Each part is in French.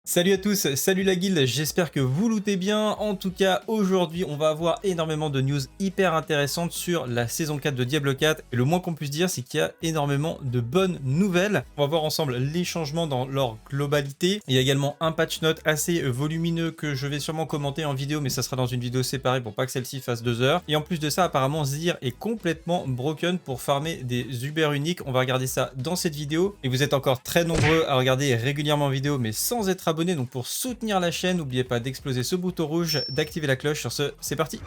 Salut à tous, salut la guilde, j'espère que vous lootez bien. En tout cas, aujourd'hui, on va avoir énormément de news hyper intéressantes sur la saison 4 de Diablo 4. Et le moins qu'on puisse dire, c'est qu'il y a énormément de bonnes nouvelles. On va voir ensemble les changements dans leur globalité. Il y a également un patch note assez volumineux que je vais sûrement commenter en vidéo, mais ça sera dans une vidéo séparée pour pas que celle-ci fasse 2 heures. Et en plus de ça, apparemment, Zir est complètement broken pour farmer des Uber uniques. On va regarder ça dans cette vidéo. Et vous êtes encore très nombreux à regarder régulièrement en vidéo, mais sans être abonné. Donc pour soutenir la chaîne, n'oubliez pas d'exploser ce bouton rouge, d'activer la cloche. Sur ce, c'est parti.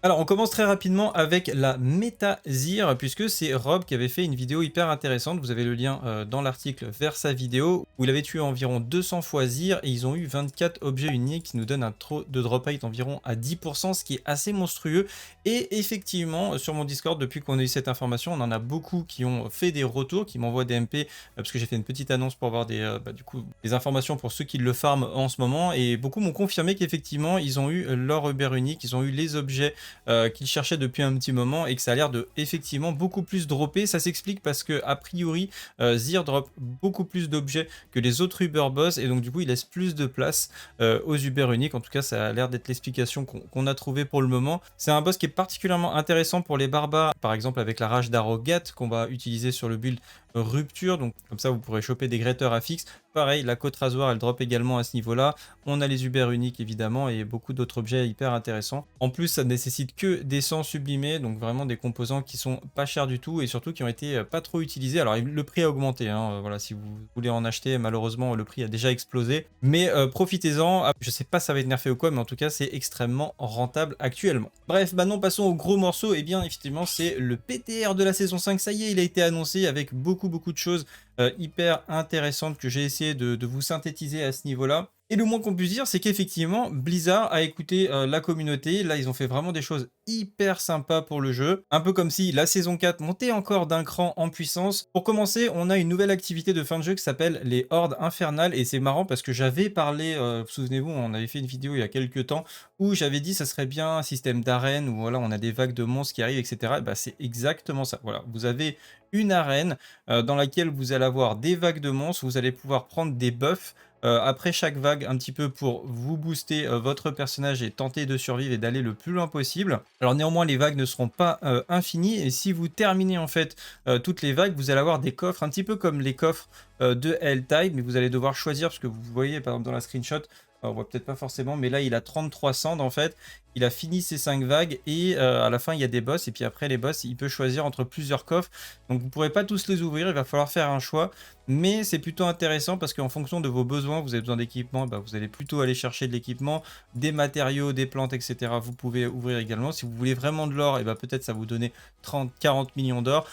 Alors, on commence très rapidement avec la méta Zir, puisque c'est Rob qui avait fait une vidéo hyper intéressante. Vous avez le lien dans l'article vers sa vidéo, où il avait tué environ 200 fois Zir, et ils ont eu 24 objets uniques qui nous donnent un taux de drop rate environ à 10%, ce qui est assez monstrueux. Et effectivement, sur mon Discord, depuis qu'on a eu cette information, on en a beaucoup qui ont fait des retours, qui m'envoient des MP, parce que j'ai fait une petite annonce pour avoir des informations pour ceux qui le farment en ce moment, et beaucoup m'ont confirmé qu'effectivement, ils ont eu leur Uber unique, ils ont eu les objets qu'il cherchait depuis un petit moment et que ça a l'air de effectivement beaucoup plus dropper. Ça s'explique parce que a priori Zir drop beaucoup plus d'objets que les autres Uber boss et donc du coup il laisse plus de place aux Uber uniques. En tout cas ça a l'air d'être l'explication qu'on a trouvé pour le moment. C'est un boss qui est particulièrement intéressant pour les barbares, par exemple avec la rage d'Arrogat qu'on va utiliser sur le build rupture, donc comme ça vous pourrez choper des gretteurs à fixe. Pareil, la côte rasoir elle drop également à ce niveau là. On a les Uber uniques évidemment et beaucoup d'autres objets hyper intéressants. En plus ça ne nécessite que des sangs sublimés, donc vraiment des composants qui sont pas chers du tout et surtout qui ont été pas trop utilisés. Alors le prix a augmenté, hein, voilà, si vous voulez en acheter, malheureusement le prix a déjà explosé, mais profitez-en. Je sais pas si ça va être nerfé ou quoi, mais en tout cas c'est extrêmement rentable actuellement. Bref, maintenant passons au gros morceau. Et bien effectivement c'est le PTR de la saison 5, ça y est, il a été annoncé avec beaucoup de choses hyper intéressantes que j'ai essayé de vous synthétiser à ce niveau-là. Et le moins qu'on puisse dire, c'est qu'effectivement, Blizzard a écouté la communauté. Là, ils ont fait vraiment des choses hyper sympas pour le jeu. Un peu comme si la saison 4 montait encore d'un cran en puissance. Pour commencer, on a une nouvelle activité de fin de jeu qui s'appelle les Hordes Infernales. Et c'est marrant parce que j'avais parlé, souvenez-vous, on avait fait une vidéo il y a quelques temps où j'avais dit ça serait bien un système d'arène où voilà, on a des vagues de monstres qui arrivent, etc. Et bah, c'est exactement ça. Voilà, vous avez une arène dans laquelle vous allez avoir des vagues de monstres. Vous allez pouvoir prendre des buffs après chaque vague un petit peu pour vous booster votre personnage et tenter de survivre et d'aller le plus loin possible. Alors néanmoins les vagues ne seront pas infinies et si vous terminez en fait toutes les vagues, vous allez avoir des coffres un petit peu comme les coffres de Helltide, mais vous allez devoir choisir parce que vous voyez par exemple dans la screenshot, on voit peut-être pas forcément, mais là il a 33 cendres en fait. Il a fini ses 5 vagues et à la fin il y a des boss et puis après les boss il peut choisir entre plusieurs coffres, donc vous pourrez pas tous les ouvrir, il va falloir faire un choix, mais c'est plutôt intéressant parce qu'en fonction de vos besoins, vous avez besoin d'équipement, bah, vous allez plutôt aller chercher de l'équipement, des matériaux, des plantes, etc. Vous pouvez ouvrir également. Si vous voulez vraiment de l'or, et bah, peut-être ça vous donner 30-40 millions d'or.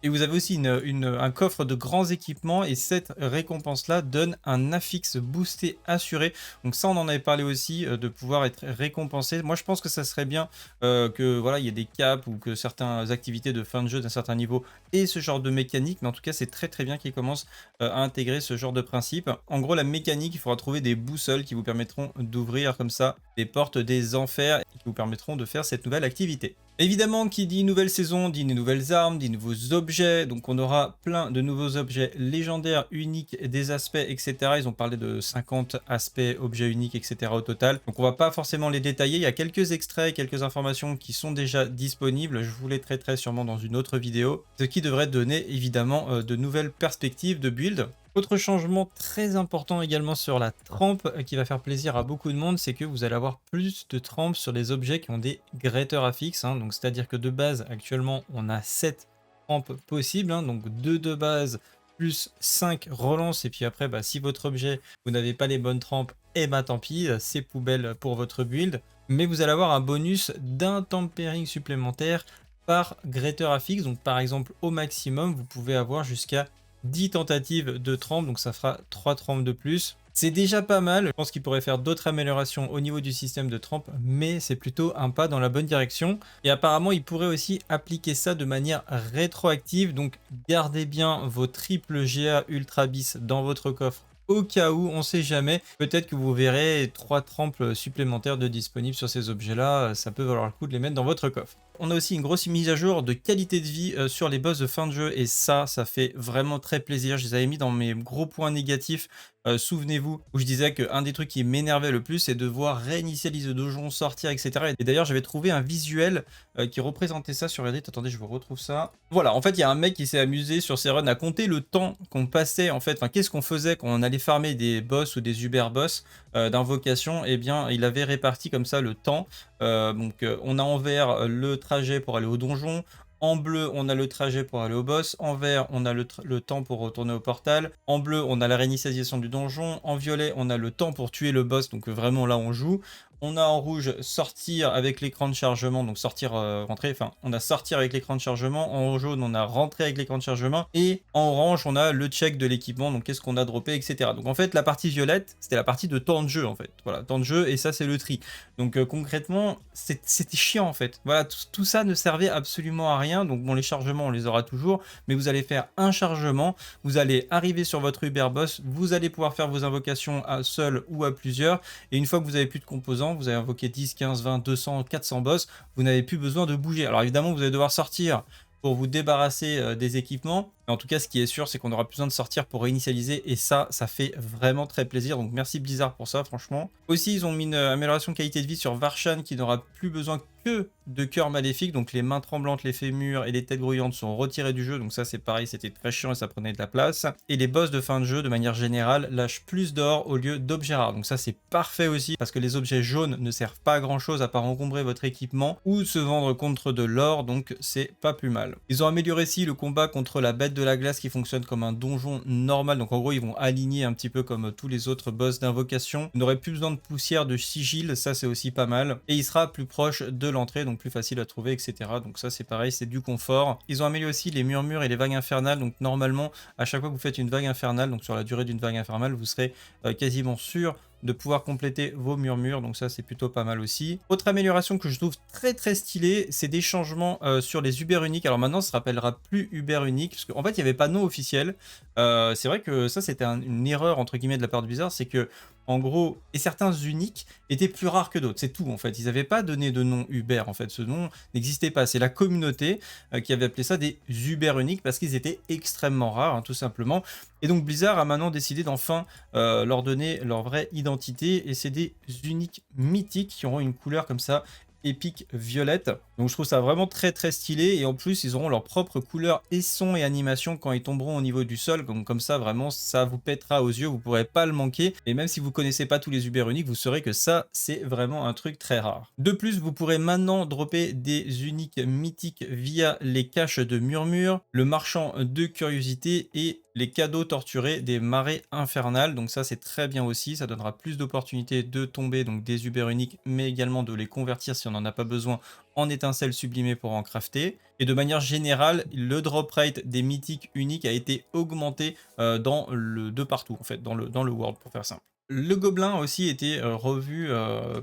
Et vous avez aussi un coffre de grands équipements et cette récompense-là donne un affixe boosté assuré. Donc ça, on en avait parlé aussi, de pouvoir être récompensé. Moi, je pense que ça serait bien que voilà, il y ait des caps ou que certaines activités de fin de jeu d'un certain niveau aient ce genre de mécanique. Mais en tout cas, c'est très bien qu'ils commencent à intégrer ce genre de principe. En gros, la mécanique, il faudra trouver des boussoles qui vous permettront d'ouvrir comme ça les portes des enfers et qui vous permettront de faire cette nouvelle activité. Évidemment, qui dit nouvelle saison, dit nouvelles armes, dit nouveaux objets. Donc on aura plein de nouveaux objets légendaires, uniques, des aspects, etc. Ils ont parlé de 50 aspects, objets uniques, etc. au total. Donc on va pas forcément les détailler. Il y a quelques extraits, quelques informations qui sont déjà disponibles. Je vous les traiterai sûrement dans une autre vidéo. Ce qui devrait donner évidemment de nouvelles perspectives de build. Autre changement très important également sur la trempe qui va faire plaisir à beaucoup de monde, c'est que vous allez avoir plus de trempes sur les objets qui ont des gretteurs affixes, hein. Donc c'est-à-dire que de base, actuellement, on a 7 trempes possibles, hein, donc 2 de base plus 5 relances. Et puis après, bah, si votre objet, vous n'avez pas les bonnes trempes, et bah tant pis, c'est poubelle pour votre build. Mais vous allez avoir un bonus d'un tempering supplémentaire par gretteur affixe. Donc par exemple, au maximum, vous pouvez avoir jusqu'à 10 tentatives de trempe, donc ça fera 3 trempes de plus. C'est déjà pas mal, je pense qu'il pourrait faire d'autres améliorations au niveau du système de trempe, mais c'est plutôt un pas dans la bonne direction. Et apparemment, il pourrait aussi appliquer ça de manière rétroactive, donc gardez bien vos triple GA Ultra Bis dans votre coffre au cas où, on sait jamais, peut-être que vous verrez 3 trempes supplémentaires de disponibles sur ces objets-là, ça peut valoir le coup de les mettre dans votre coffre. On a aussi une grosse mise à jour de qualité de vie sur les boss de fin de jeu et ça fait vraiment très plaisir. Je les avais mis dans mes gros points négatifs. Souvenez-vous où je disais qu'un des trucs qui m'énervait le plus, c'est de voir réinitialiser le donjon, sortir, etc. Et d'ailleurs, j'avais trouvé un visuel qui représentait ça sur Reddit. Attendez, je vous retrouve ça. Voilà, en fait, il y a un mec qui s'est amusé sur ses runs à compter le temps qu'on passait, en fait, enfin, qu'est-ce qu'on faisait quand on allait farmer des boss ou des uber boss d'invocation. Eh bien, il avait réparti comme ça le temps. On a en vert le trajet pour aller au donjon. En bleu, on a le trajet pour aller au boss. En vert, on a le temps pour retourner au portal. En bleu, on a la réinitialisation du donjon. En violet, on a le temps pour tuer le boss. Donc vraiment là, on joue. On a en rouge sortir avec l'écran de chargement, donc sortir, rentrer, enfin on a sortir avec l'écran de chargement, en jaune on a rentrer avec l'écran de chargement, et en orange on a le check de l'équipement, donc qu'est-ce qu'on a droppé, etc. Donc en fait la partie violette, c'était la partie de temps de jeu en fait, voilà, temps de jeu, et ça c'est le tri. Donc concrètement, c'était chiant en fait, voilà, tout ça ne servait absolument à rien, donc bon les chargements on les aura toujours, mais vous allez faire un chargement, vous allez arriver sur votre Uber Boss, vous allez pouvoir faire vos invocations à seul ou à plusieurs, et une fois que vous avez plus de composants, vous avez invoqué 10, 15, 20, 200, 400 boss, vous n'avez plus besoin de bouger. Alors évidemment, vous allez devoir sortir pour vous débarrasser des équipements. Mais en tout cas, ce qui est sûr, c'est qu'on aura plus besoin de sortir pour réinitialiser. Et ça fait vraiment très plaisir. Donc merci Blizzard pour ça, franchement. Aussi, ils ont mis une amélioration qualité de vie sur Varshan qui n'aura plus besoin que de cœurs maléfiques. Donc les mains tremblantes, les fémurs et les têtes grouillantes sont retirés du jeu. Donc ça, c'est pareil, c'était très chiant et ça prenait de la place. Et les boss de fin de jeu, de manière générale, lâchent plus d'or au lieu d'objets rares. Donc ça, c'est parfait aussi parce que les objets jaunes ne servent pas à grand chose à part encombrer votre équipement ou se vendre contre de l'or. Donc c'est pas plus mal. Ils ont amélioré aussi le combat contre la bête de la glace qui fonctionne comme un donjon normal. Donc en gros, ils vont aligner un petit peu comme tous les autres boss d'invocation. Vous n'aurez plus besoin de poussière, de sigil. Ça, c'est aussi pas mal. Et il sera plus proche de l'entrée, donc plus facile à trouver, etc. Donc ça, c'est pareil, c'est du confort. Ils ont amélioré aussi les murmures et les vagues infernales. Donc normalement, à chaque fois que vous faites une vague infernale, donc sur la durée d'une vague infernale, vous serez quasiment sûr de pouvoir compléter vos murmures, donc ça c'est plutôt pas mal aussi. Autre amélioration que je trouve très stylée, c'est des changements sur les Uber uniques. Alors maintenant ça se rappellera plus Uber unique, parce qu'en fait il n'y avait pas de nom officiel. C'est vrai que ça c'était une erreur entre guillemets de la part de Blizzard, c'est que en gros, et certains uniques étaient plus rares que d'autres, c'est tout en fait. Ils n'avaient pas donné de nom Uber en fait, ce nom n'existait pas. C'est la communauté qui avait appelé ça des Uber uniques parce qu'ils étaient extrêmement rares, hein, tout simplement. Et donc Blizzard a maintenant décidé d'enfin leur donner leur vraie identité, et c'est des uniques mythiques qui auront une couleur comme ça épique violette. Donc je trouve ça vraiment très stylé, et en plus ils auront leur propre couleur et son et animation quand ils tomberont au niveau du sol, donc comme ça vraiment ça vous pètera aux yeux, vous pourrez pas le manquer, et même si vous connaissez pas tous les Uber uniques, vous saurez que ça c'est vraiment un truc très rare. De plus, vous pourrez maintenant dropper des uniques mythiques via les caches de murmures, le marchand de curiosité et les cadeaux torturés des marées infernales. Donc ça c'est très bien aussi, ça donnera plus d'opportunités de tomber donc des Uber uniques, mais également de les convertir si on n'en a pas besoin en étincelles sublimées pour en crafter. Et de manière générale, le drop rate des mythiques uniques a été augmenté de partout en fait, dans le world, pour faire simple. Le gobelin a aussi été revu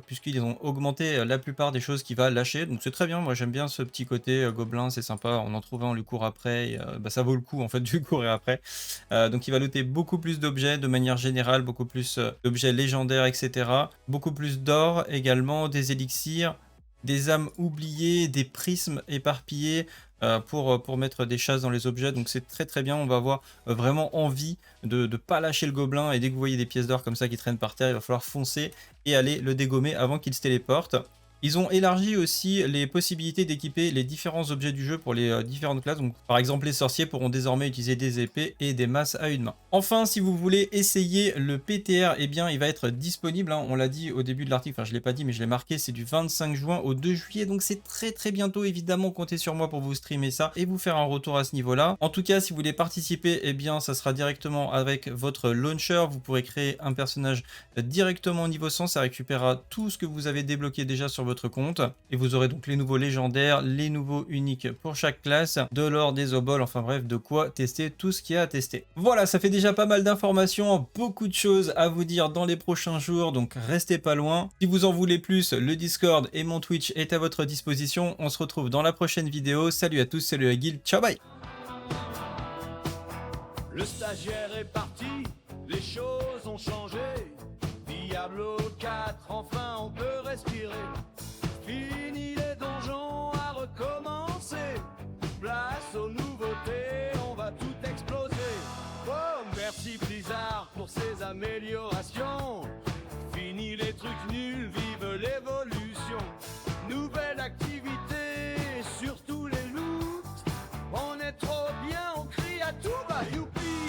puisqu'ils ont augmenté la plupart des choses qu'il va lâcher, donc c'est très bien. Moi j'aime bien ce petit côté gobelin, c'est sympa, on en trouve un, on lui court après, et, ça vaut le coup en fait de lui courir après. Donc il va looter beaucoup plus d'objets de manière générale, beaucoup plus d'objets légendaires, etc. Beaucoup plus d'or également, des élixirs, des âmes oubliées, des prismes éparpillés pour mettre des chasses dans les objets. Donc c'est très bien, on va avoir vraiment envie de ne pas lâcher le gobelin, et dès que vous voyez des pièces d'or comme ça qui traînent par terre, il va falloir foncer et aller le dégommer avant qu'il se téléporte. Ils ont élargi aussi les possibilités d'équiper les différents objets du jeu pour les différentes classes. Donc, par exemple, les sorciers pourront désormais utiliser des épées et des masses à une main. Enfin, si vous voulez essayer le PTR, eh bien, il va être disponible, hein, on l'a dit au début de l'article, enfin je ne l'ai pas dit mais je l'ai marqué, c'est du 25 juin au 2 juillet, donc c'est très bientôt. Évidemment, comptez sur moi pour vous streamer ça et vous faire un retour à ce niveau-là. En tout cas, si vous voulez participer, eh bien, ça sera directement avec votre launcher. Vous pourrez créer un personnage directement au niveau 100, ça récupérera tout ce que vous avez débloqué déjà sur votre compte, et vous aurez donc les nouveaux légendaires, les nouveaux uniques pour chaque classe, de l'or, des obols, enfin bref, de quoi tester tout ce qu'il y a à tester. Voilà, ça fait déjà pas mal d'informations, beaucoup de choses à vous dire dans les prochains jours, donc restez pas loin. Si vous en voulez plus, le Discord et mon Twitch est à votre disposition. On se retrouve dans la prochaine vidéo. Salut à tous, salut la guilde, ciao bye. Le stagiaire est parti, les choses ont changé. Diablo 4, enfin on peut respirer. Fini les donjons à reconnaître. commencer. Place aux nouveautés, on va tout exploser. Oh, merci Blizzard pour ces améliorations.